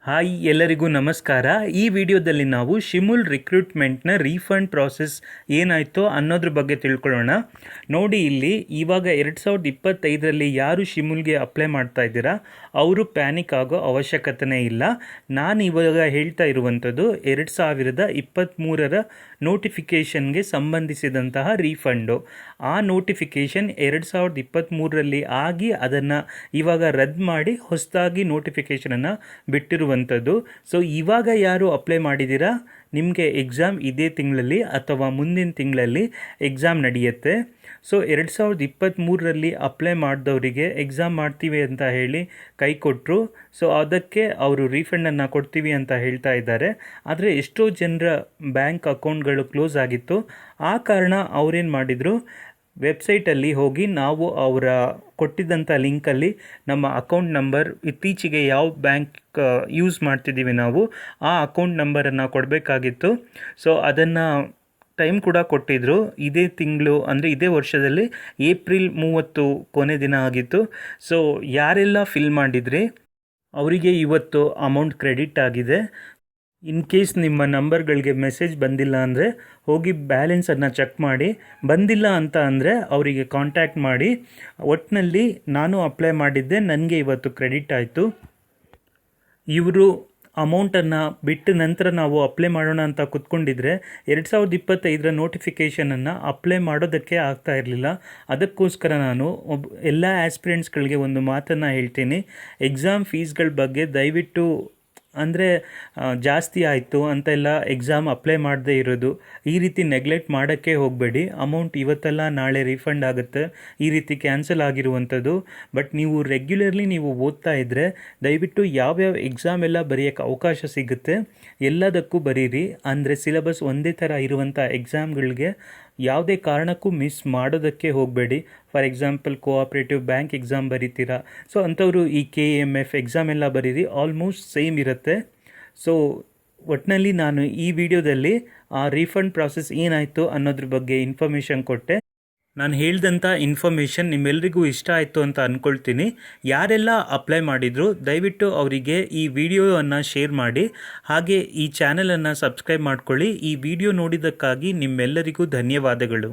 Hi ಎಲ್ಲರಿಗೂ ನಮಸ್ಕಾರ. ಈ ವಿಡಿಯೋದಲ್ಲಿ ನಾವು ಶಿಮುಲ್ ರಿಕ್ರೂಟ್ಮೆಂಟ್ನ ರೀಫಂಡ್ ಪ್ರಾಸೆಸ್ ಏನಾಯಿತು ಅನ್ನೋದ್ರ ಬಗ್ಗೆ ತಿಳ್ಕೊಳ್ಳೋಣ. ನೋಡಿ, ಇಲ್ಲಿ ಇವಾಗ 2025ರಲ್ಲಿ ಯಾರು ಶಿಮುಲ್ಗೆ ಅಪ್ಲೈ ಮಾಡ್ತಾ ಇದ್ದೀರಾ ಅವರು ಪ್ಯಾನಿಕ್ ಆಗೋ ಅವಶ್ಯಕತೆಯೇ ಇಲ್ಲ. ನಾನು ಇವಾಗ ಹೇಳ್ತಾ ಇರುವಂಥದ್ದು 2023ರ ನೋಟಿಫಿಕೇಷನ್ಗೆ ಸಂಬಂಧಿಸಿದಂತಹ ರೀಫಂಡು. ಆ ನೋಟಿಫಿಕೇಷನ್ 2023ರಲ್ಲಿ ಆಗಿ ಅದನ್ನು ಇವಾಗ ರದ್ದು ಮಾಡಿ ಹೊಸದಾಗಿ ನೋಟಿಫಿಕೇಷನನ್ನು ಬಿಟ್ಟಿರುವಂಥದ್ದು. ಸೊ ಇವಾಗ ಯಾರು ಅಪ್ಲೈ ಮಾಡಿದ್ದೀರಾ, ನಿಮಗೆ ಎಕ್ಸಾಮ್ ಇದೇ ತಿಂಗಳಲ್ಲಿ ಅಥವಾ ಮುಂದಿನ ತಿಂಗಳಲ್ಲಿ ಎಕ್ಸಾಮ್ ನಡೆಯುತ್ತೆ. ಸೊ 2023ರಲ್ಲಿ ಅಪ್ಲೈ ಮಾಡಿದವರಿಗೆ ಎಕ್ಸಾಮ್ ಮಾಡ್ತೀವಿ ಅಂತ ಹೇಳಿ ಕೈ ಕೊಟ್ಟರು. ಸೊ ಅದಕ್ಕೆ ಅವರು ರೀಫಂಡನ್ನು ಕೊಡ್ತೀವಿ ಅಂತ ಹೇಳ್ತಾ ಇದ್ದಾರೆ. ಆದರೆ ಎಷ್ಟೋ ಜನರ ಬ್ಯಾಂಕ್ ಅಕೌಂಟ್ಗಳು ಕ್ಲೋಸ್ ಆಗಿತ್ತು. ಆ ಕಾರಣ ಅವರೇನು ಮಾಡಿದರು, ವೆಬ್ಸೈಟಲ್ಲಿ ಹೋಗಿ ನಾವು ಅವರ ಕೊಟ್ಟಿದ್ದಂಥ ಲಿಂಕಲ್ಲಿ ನಮ್ಮ ಅಕೌಂಟ್ ನಂಬರ್, ಇತ್ತೀಚೆಗೆ ಯಾವ ಬ್ಯಾಂಕ್ ಯೂಸ್ ಮಾಡ್ತಿದ್ದೀವಿ ನಾವು ಆ ಅಕೌಂಟ್ ನಂಬರನ್ನು ಕೊಡಬೇಕಾಗಿತ್ತು. ಸೊ ಅದನ್ನು ಟೈಮ್ ಕೂಡ ಕೊಟ್ಟಿದ್ದರು. ಇದೇ ತಿಂಗಳು ಅಂದರೆ ಇದೇ ವರ್ಷದಲ್ಲಿ ಏಪ್ರಿಲ್ 30 ಕೊನೆ ದಿನ ಆಗಿತ್ತು. ಸೊ ಯಾರೆಲ್ಲ ಫಿಲ್ ಮಾಡಿದ್ರಿ ಅವರಿಗೆ ಇವತ್ತು ಅಮೌಂಟ್ ಕ್ರೆಡಿಟ್ ಆಗಿದೆ. ಇನ್ ಕೇಸ್ ನಿಮ್ಮ ನಂಬರ್ಗಳಿಗೆ ಮೆಸೇಜ್ ಬಂದಿಲ್ಲ ಅಂದರೆ ಹೋಗಿ ಬ್ಯಾಲೆನ್ಸನ್ನು ಚೆಕ್ ಮಾಡಿ. ಬಂದಿಲ್ಲ ಅಂತ ಅಂದರೆ ಅವರಿಗೆ ಕಾಂಟ್ಯಾಕ್ಟ್ ಮಾಡಿ. ಒಟ್ಟಿನಲ್ಲಿ ನಾನು ಅಪ್ಲೈ ಮಾಡಿದ್ದೆ, ನನಗೆ ಇವತ್ತು ಕ್ರೆಡಿಟ್ ಆಯಿತು. ಇವರು ಅಮೌಂಟನ್ನು ಬಿಟ್ಟ ನಂತರ ನಾವು ಅಪ್ಲೈ ಮಾಡೋಣ ಅಂತ ಕೂತ್ಕೊಂಡಿದ್ರೆ 2025ರ ನೋಟಿಫಿಕೇಷನನ್ನು ಅಪ್ಲೈ ಮಾಡೋದಕ್ಕೆ ಆಗ್ತಾ ಇರಲಿಲ್ಲ. ಅದಕ್ಕೋಸ್ಕರ ನಾನು ಎಲ್ಲ ಆಸ್ಪಿರೆಂಟ್ಸ್ಗಳಿಗೆ ಒಂದು ಮಾತನ್ನು ಹೇಳ್ತೀನಿ. ಎಕ್ಸಾಮ್ ಫೀಸ್ಗಳ ಬಗ್ಗೆ ದಯವಿಟ್ಟು, ಅಂದರೆ ಜಾಸ್ತಿ ಆಯಿತು ಅಂತೆಲ್ಲ ಎಕ್ಸಾಮ್ ಅಪ್ಲೈ ಮಾಡದೇ ಇರೋದು, ಈ ರೀತಿ ನೆಗ್ಲೆಕ್ಟ್ ಮಾಡೋಕ್ಕೆ ಹೋಗಬೇಡಿ. ಅಮೌಂಟ್ ಇವತ್ತೆಲ್ಲ ನಾಳೆ ರೀಫಂಡ್ ಆಗುತ್ತೆ, ಈ ರೀತಿ ಕ್ಯಾನ್ಸಲ್ ಆಗಿರುವಂಥದ್ದು. ಬಟ್ ನೀವು ರೆಗ್ಯುಲರ್ಲಿ ನೀವು ಓದ್ತಾ ಇದ್ದರೆ ದಯವಿಟ್ಟು ಯಾವ್ಯಾವ ಎಕ್ಸಾಮ್ ಎಲ್ಲ ಬರೆಯೋಕ್ಕೆ ಅವಕಾಶ ಸಿಗುತ್ತೆ ಎಲ್ಲದಕ್ಕೂ ಬರೀರಿ. ಅಂದರೆ ಸಿಲೆಬಸ್ ಒಂದೇ ಥರ ಇರುವಂಥ ಎಕ್ಸಾಮ್ಗಳಿಗೆ ಯಾವುದೇ ಕಾರಣಕ್ಕೂ ಮಿಸ್ ಮಾಡೋದಕ್ಕೆ ಹೋಗಬೇಡಿ. For example cooperative bank exam ಬರೀತೀರಾ, ಸೊ ಅಂಥವರು ಈ KMF ಎಕ್ಸಾಮ್ ಎಲ್ಲ ಬರೀರಿ, ಆಲ್ಮೋಸ್ಟ್ ಸೇಮ್ ಇರುತ್ತೆ. ಸೊ ಒಟ್ಟಿನಲ್ಲಿ ನಾನು ಈ ವಿಡಿಯೋದಲ್ಲಿ ಆ ರೀಫಂಡ್ ಪ್ರಾಸೆಸ್ ಏನಾಯಿತು ಅನ್ನೋದ್ರ ಬಗ್ಗೆ ಇನ್ಫಾರ್ಮೇಷನ್ ಕೊಟ್ಟೆ. ನಾನು ಹೇಳಿದಂಥ ಇನ್ಫಾರ್ಮೇಷನ್ ನಿಮ್ಮೆಲ್ಲರಿಗೂ ಇಷ್ಟ ಆಯಿತು ಅಂತ ಅಂದ್ಕೊಳ್ತೀನಿ. ಯಾರೆಲ್ಲ ಅಪ್ಲೈ ಮಾಡಿದ್ರು ದಯವಿಟ್ಟು ಅವರಿಗೆ ಈ ವಿಡಿಯೋವನ್ನು ಶೇರ್ ಮಾಡಿ. ಹಾಗೆ ಈ ಚಾನಲನ್ನು ಸಬ್ಸ್ಕ್ರೈಬ್ ಮಾಡ್ಕೊಳ್ಳಿ. ಈ ವಿಡಿಯೋ ನೋಡಿದ್ದಕ್ಕಾಗಿ ನಿಮ್ಮೆಲ್ಲರಿಗೂ ಧನ್ಯವಾದಗಳು.